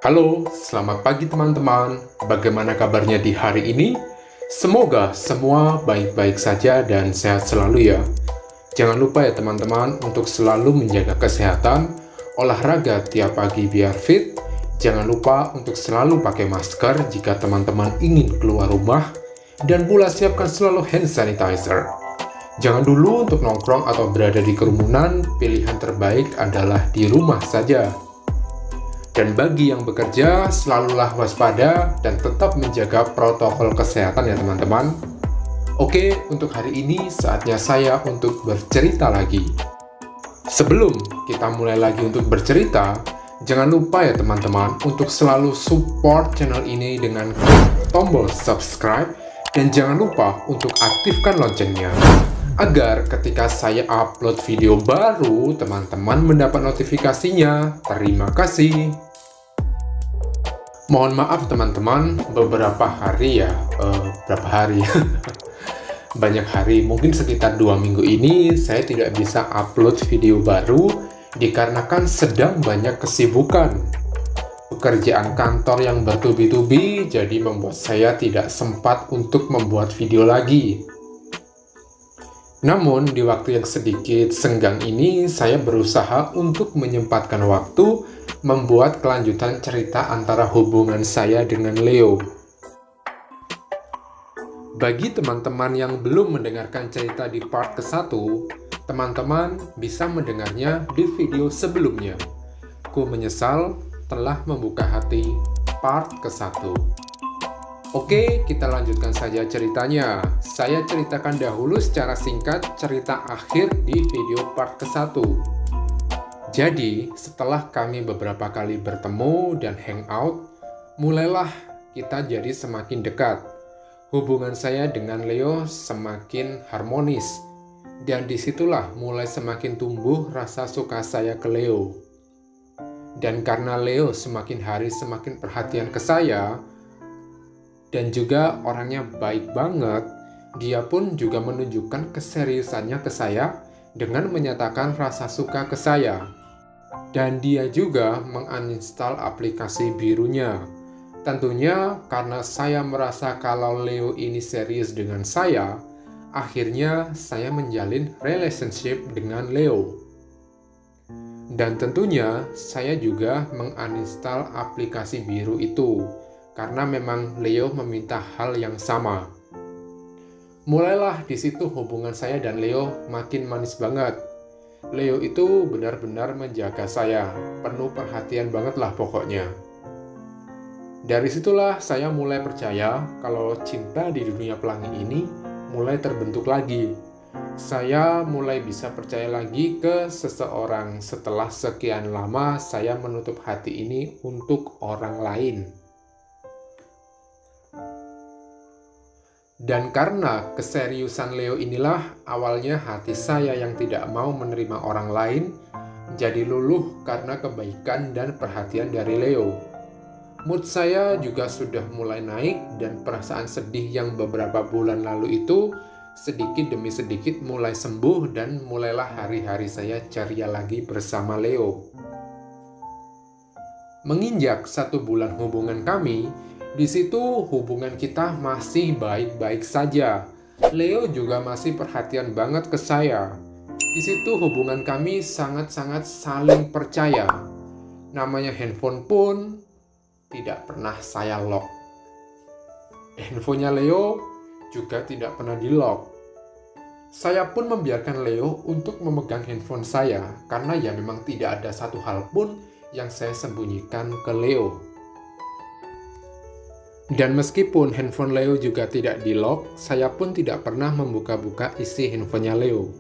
Halo, selamat pagi teman-teman. Bagaimana kabarnya di hari ini? Semoga semua baik-baik saja dan sehat selalu ya. Jangan lupa ya teman-teman untuk selalu menjaga kesehatan, olahraga tiap pagi biar fit. Jangan lupa untuk selalu pakai masker jika teman-teman ingin keluar rumah, dan pula siapkan selalu hand sanitizer. Jangan dulu untuk nongkrong atau berada di kerumunan, pilihan terbaik adalah di rumah saja. Dan bagi yang bekerja, selalulah waspada dan tetap menjaga protokol kesehatan ya teman-teman. Oke, untuk hari ini saatnya saya untuk bercerita lagi. Sebelum kita mulai lagi untuk bercerita, jangan lupa ya teman-teman untuk selalu support channel ini dengan klik tombol subscribe dan jangan lupa untuk aktifkan loncengnya agar ketika saya upload video baru, teman-teman mendapat notifikasinya. Terima kasih. Mohon maaf teman-teman, beberapa hari ya, banyak hari, mungkin sekitar 2 minggu ini saya tidak bisa upload video baru dikarenakan sedang banyak kesibukan. Pekerjaan kantor yang bertubi-tubi jadi membuat saya tidak sempat untuk membuat video lagi. Namun, di waktu yang sedikit senggang ini, saya berusaha untuk menyempatkan waktu membuat kelanjutan cerita antara hubungan saya dengan Leo. Bagi teman-teman yang belum mendengarkan cerita di part ke-1, teman-teman bisa mendengarnya di video sebelumnya. Ku menyesal telah membuka hati part ke-1. Oke, kita lanjutkan saja ceritanya. Saya ceritakan dahulu secara singkat cerita akhir di video part ke-1. Jadi, setelah kami beberapa kali bertemu dan hangout, mulailah kita jadi semakin dekat. Hubungan saya dengan Leo semakin harmonis, dan disitulah mulai semakin tumbuh rasa suka saya ke Leo. Dan karena Leo semakin hari semakin perhatian ke saya, dan juga orangnya baik banget, dia pun juga menunjukkan keseriusannya ke saya dengan menyatakan rasa suka ke saya. Dan dia juga menginstal aplikasi birunya. Tentunya karena saya merasa kalau Leo ini serius dengan saya, akhirnya saya menjalin relationship dengan Leo. Dan tentunya saya juga menginstal aplikasi biru itu, karena memang Leo meminta hal yang sama. Mulailah di situ hubungan saya dan Leo makin manis banget. Leo itu benar-benar menjaga saya, penuh perhatian banget lah pokoknya. Dari situlah saya mulai percaya kalau cinta di dunia pelangi ini mulai terbentuk lagi. Saya mulai bisa percaya lagi ke seseorang setelah sekian lama saya menutup hati ini untuk orang lain. Dan karena keseriusan Leo inilah awalnya hati saya yang tidak mau menerima orang lain jadi luluh karena kebaikan dan perhatian dari Leo. Mood saya juga sudah mulai naik dan perasaan sedih yang beberapa bulan lalu itu sedikit demi sedikit mulai sembuh dan mulailah hari-hari saya ceria lagi bersama Leo. Menginjak 1 bulan hubungan kami, di situ hubungan kita masih baik-baik saja. Leo juga masih perhatian banget ke saya. Di situ hubungan kami sangat-sangat saling percaya. Namanya handphone pun tidak pernah saya lock. Handphonenya Leo juga tidak pernah di-lock. Saya pun membiarkan Leo untuk memegang handphone saya karena ya memang tidak ada satu hal pun yang saya sembunyikan ke Leo. Dan meskipun handphone Leo juga tidak di-lock, saya pun tidak pernah membuka-buka isi handphonenya Leo.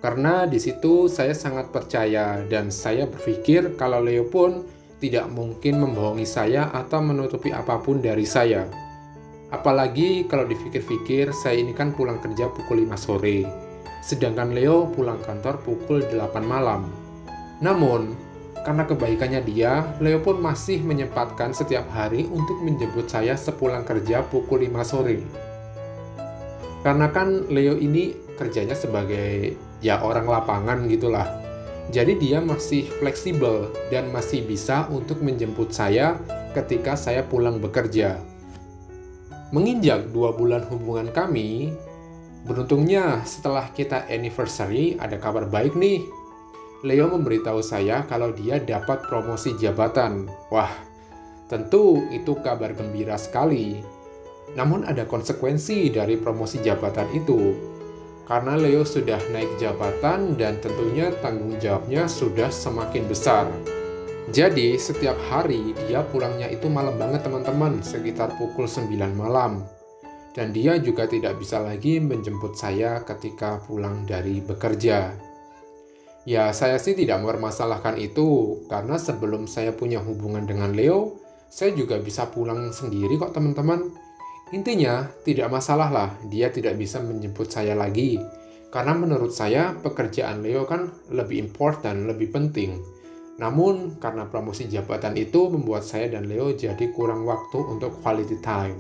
Karena di situ saya sangat percaya dan saya berpikir kalau Leo pun tidak mungkin membohongi saya atau menutupi apapun dari saya. Apalagi kalau dipikir-pikir, saya ini kan pulang kerja pukul 5 sore, sedangkan Leo pulang kantor pukul 8 malam. Namun, karena kebaikannya dia, Leo pun masih menyempatkan setiap hari untuk menjemput saya sepulang kerja pukul 5 sore. Karena kan Leo ini kerjanya sebagai ya orang lapangan gitulah. Jadi dia masih fleksibel dan masih bisa untuk menjemput saya ketika saya pulang bekerja. Menginjak 2 bulan hubungan kami, beruntungnya setelah kita anniversary ada kabar baik nih. Leo memberitahu saya kalau dia dapat promosi jabatan. Wah, tentu itu kabar gembira sekali. Namun ada konsekuensi dari promosi jabatan itu. Karena Leo sudah naik jabatan dan tentunya tanggung jawabnya sudah semakin besar. Jadi setiap hari dia pulangnya itu malam banget teman-teman, sekitar pukul 9 malam. Dan dia juga tidak bisa lagi menjemput saya ketika pulang dari bekerja. Ya, saya sih tidak mempermasalahkan itu, karena sebelum saya punya hubungan dengan Leo, saya juga bisa pulang sendiri kok teman-teman. Intinya, tidak masalah lah, dia tidak bisa menjemput saya lagi. Karena menurut saya, pekerjaan Leo kan lebih important, lebih penting. Namun, karena promosi jabatan itu membuat saya dan Leo jadi kurang waktu untuk quality time.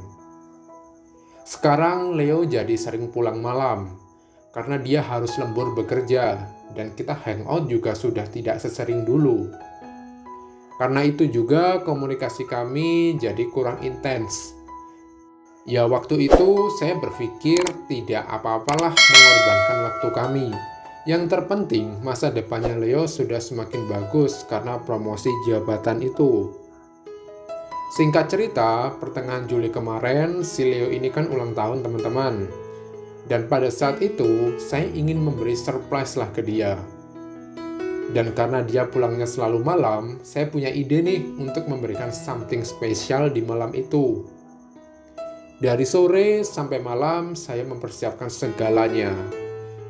Sekarang Leo jadi sering pulang malam, karena dia harus lembur bekerja, dan kita hangout juga sudah tidak sesering dulu. Karena itu juga komunikasi kami jadi kurang intens. Ya waktu itu saya berpikir tidak apa-apalah mengorbankan waktu kami. Yang terpenting masa depannya Leo sudah semakin bagus karena promosi jabatan itu. Singkat cerita, pertengahan Juli kemarin si Leo ini kan ulang tahun teman-teman. Dan pada saat itu saya ingin memberi surprise lah ke dia. Dan karena dia pulangnya selalu malam, saya punya ide nih untuk memberikan something spesial di malam itu. Dari sore sampai malam, saya mempersiapkan segalanya.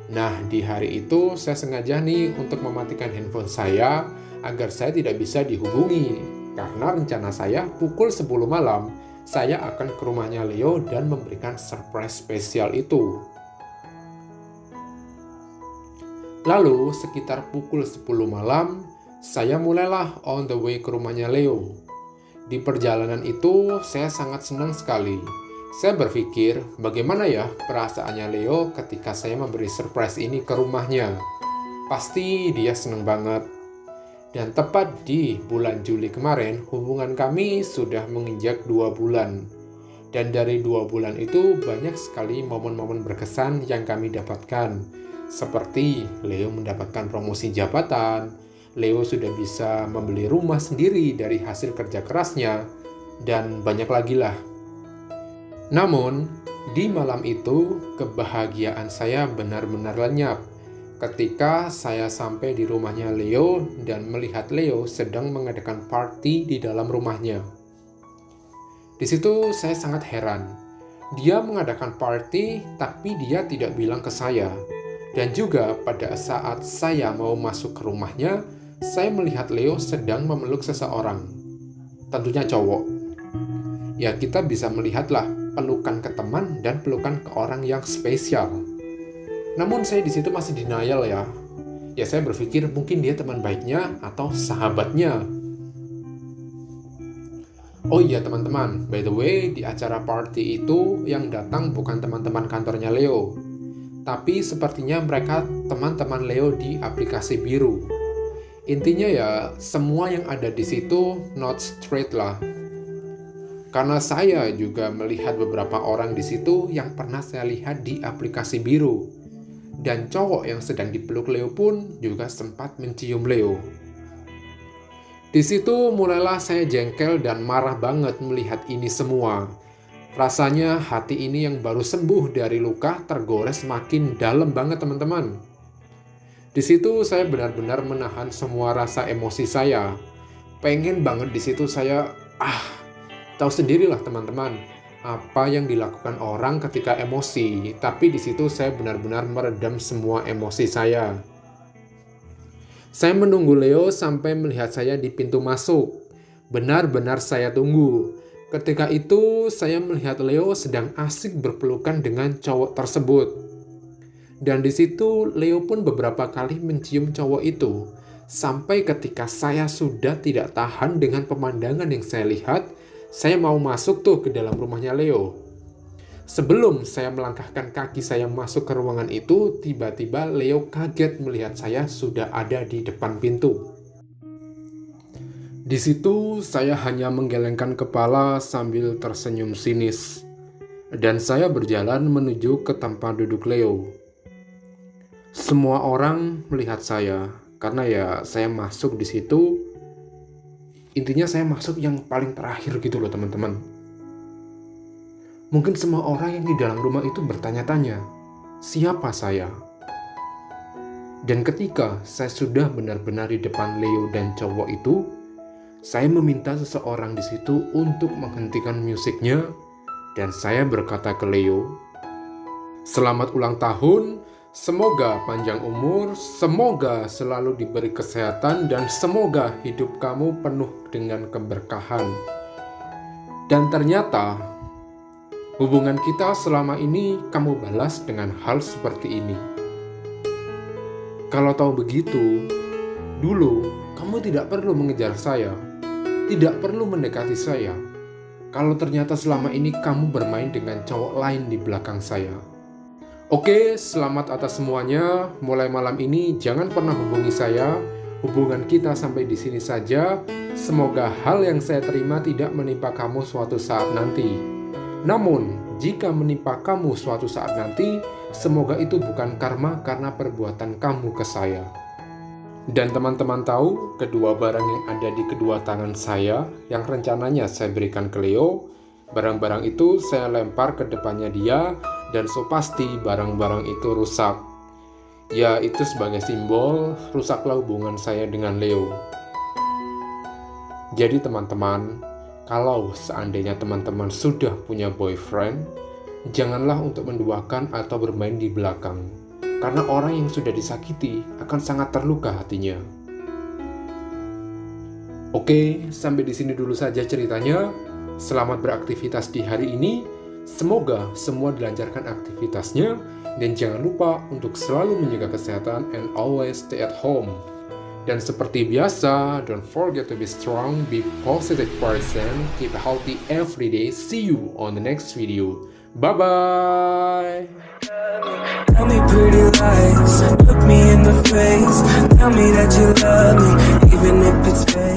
Nah, di hari itu saya sengaja nih untuk mematikan handphone saya agar saya tidak bisa dihubungi. Karena rencana saya pukul 10 malam, saya akan ke rumahnya Leo dan memberikan surprise spesial itu. Lalu, sekitar pukul 10 malam, saya mulailah on the way ke rumahnya Leo. Di perjalanan itu, saya sangat senang sekali. Saya berpikir, bagaimana ya perasaannya Leo ketika saya memberi surprise ini ke rumahnya. Pasti dia senang banget. Dan tepat di bulan Juli kemarin, hubungan kami sudah menginjak 2 bulan. Dan dari 2 bulan itu, banyak sekali momen-momen berkesan yang kami dapatkan. Seperti Leo mendapatkan promosi jabatan, Leo sudah bisa membeli rumah sendiri dari hasil kerja kerasnya, dan banyak lagi lah. Namun, di malam itu, kebahagiaan saya benar-benar lenyap ketika saya sampai di rumahnya Leo dan melihat Leo sedang mengadakan party di dalam rumahnya. Di situ saya sangat heran. Dia mengadakan party, tapi dia tidak bilang ke saya. Dan juga pada saat saya mau masuk ke rumahnya, saya melihat Leo sedang memeluk seseorang. Tentunya cowok. Ya, kita bisa melihatlah pelukan ke teman dan pelukan ke orang yang spesial. Namun saya di situ masih denial ya. Ya saya berpikir mungkin dia teman baiknya atau sahabatnya. Oh iya teman-teman, by the way di acara party itu yang datang bukan teman-teman kantornya Leo. Tapi sepertinya mereka teman-teman Leo di aplikasi biru. Intinya ya semua yang ada di situ not straight lah. Karena saya juga melihat beberapa orang di situ yang pernah saya lihat di aplikasi biru. Dan cowok yang sedang dipeluk Leo pun juga sempat mencium Leo. Di situ mulailah saya jengkel dan marah banget melihat ini semua. Rasanya hati ini yang baru sembuh dari luka tergores makin dalam banget teman-teman. Di situ saya benar-benar menahan semua rasa emosi saya. Pengen banget di situ saya tahu sendirilah teman-teman, apa yang dilakukan orang ketika emosi. Tapi di situ saya benar-benar meredam semua emosi saya. Saya menunggu Leo sampai melihat saya di pintu masuk. Benar-benar saya tunggu. Ketika itu saya melihat Leo sedang asik berpelukan dengan cowok tersebut. Dan di situ Leo pun beberapa kali mencium cowok itu. Sampai ketika saya sudah tidak tahan dengan pemandangan yang saya lihat, saya mau masuk tuh ke dalam rumahnya Leo. Sebelum saya melangkahkan kaki saya masuk ke ruangan itu, tiba-tiba Leo kaget melihat saya sudah ada di depan pintu. Di situ saya hanya menggelengkan kepala sambil tersenyum sinis. Dan saya berjalan menuju ke tempat duduk Leo. Semua orang melihat saya karena ya saya masuk di situ. Intinya saya masuk yang paling terakhir gitu loh teman-teman. Mungkin semua orang yang di dalam rumah itu bertanya-tanya, siapa saya? Dan ketika saya sudah benar-benar di depan Leo dan cowok itu, saya meminta seseorang di situ untuk menghentikan musiknya. Dan saya berkata ke Leo, selamat ulang tahun, semoga panjang umur, semoga selalu diberi kesehatan, dan semoga hidup kamu penuh dengan keberkahan. Dan ternyata, hubungan kita selama ini kamu balas dengan hal seperti ini. Kalau tahu begitu, dulu kamu tidak perlu mengejar saya, tidak perlu mendekati saya. Kalau ternyata selama ini kamu bermain dengan cowok lain di belakang saya. Oke, selamat atas semuanya. Mulai malam ini jangan pernah hubungi saya. Hubungan kita sampai di sini saja. Semoga hal yang saya terima tidak menimpa kamu suatu saat nanti. Namun, jika menimpa kamu suatu saat nanti, semoga itu bukan karma karena perbuatan kamu ke saya. Dan teman-teman tahu, kedua barang yang ada di kedua tangan saya, yang rencananya saya berikan ke Leo, barang-barang itu saya lempar ke depannya dia, dan so pasti barang-barang itu rusak. Ya, itu sebagai simbol, rusaklah hubungan saya dengan Leo. Jadi teman-teman, kalau seandainya teman-teman sudah punya boyfriend, janganlah untuk menduakan atau bermain di belakang. Karena orang yang sudah disakiti akan sangat terluka hatinya. Oke, sampai di sini dulu saja ceritanya. Selamat beraktivitas di hari ini. Semoga semua dilancarkan aktivitasnya. Dan jangan lupa untuk selalu menjaga kesehatan and always stay at home. Dan seperti biasa, don't forget to be strong, be positive person, keep healthy every day. See you on the next video. Bye-bye! Tell me pretty lies, look me in the face. Tell me that you love me, even if it's fake.